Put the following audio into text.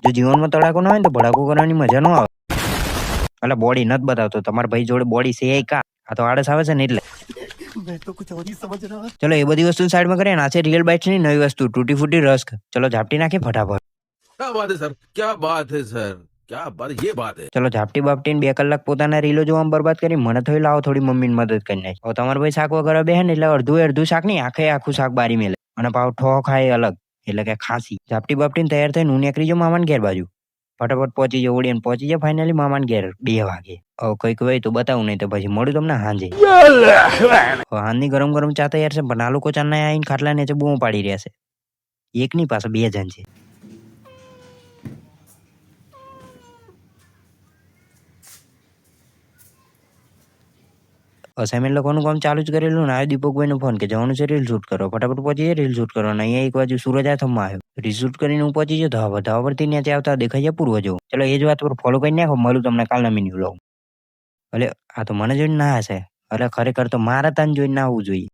જો જીવનમાં તડાકો ના હોય ને તો ભડાકો કરવાની મજા ન આવે. એટલે બોડી નથી બતાવતો તમારા ભાઈ જોડે બોડી છે કા? આ તો આળસ આવે છે ને એટલે. ચલો એ બધી વસ્તુ સાઈડમાં કરીએ ને. આ છે રિયલ બાઇટ્સ ની નવી વસ્તુ તૂટી ફૂટી રસ્ક. ચલો ઝાપટી નાખીએ ફટાફટ. क्या बात है सर, क्या बात है सर, क्या बात, ये बात है. ચલો ઝાપટી બાપટી 2 કલાક પોતાના રીલો જોવામાં બરબાદ કરી મને થયું લાવો થોડી મમ્મીની મદદ કરી નાખી. હવે તમારો ભાઈ શાક વગર બેહે ને એટલે અડધું શાક નહીં આખું શાક બારી મેલે અને પાવ ઠો ખાય અલગ એટલે કે ખાંસી. ઝાપટી બાપટીને તૈયાર થઈને હું નીકળી જાઉં મામાને ઘેર બાજુ. ફટાફટ પહોંચી જાઉં ઓડીને પહોંચી જાય ફાઇનલી મામાને ઘેર 2 વાગે. હવે કંઈક હોય તો બતાવું નહીં તો પછી મળું તમને હાંજે. હાંજની ગરમ ગરમ ચા તૈયાર છે પણ આ લોકો ચા ના આવીને ખાટલા નીચે બૂમો પાડી રહ્યા છે. એક ની પાસે 2 જણ છે. અસાઇનમેન્ટ લખવાનું કામ ચાલુ જ કરેલું ને આવ્યો દીપકભાઈનો ફોન કે જવાનું છે રીલ શૂટ કરો. ફટાફટ પહોંચી જાય રીલ શૂટ કરો. અહીંયા એક બાજુ સૂરજ આથમમાં આવ્યો. રીલ શૂટ કરીને હું પહોંચી ગયો ધાબા પરથી નીચે આવતા દેખાઈ જાય પૂર્વ જેવું. ચલો એ જ વાત પર ફોલો કરી નાખો મળું તમને કાલના મેન્યુ લઉં. એટલે આ તો મને જોઈને ના હશે. એટલે ખરેખર તો મારા તાન જોઈને ના આવવું જોઈએ.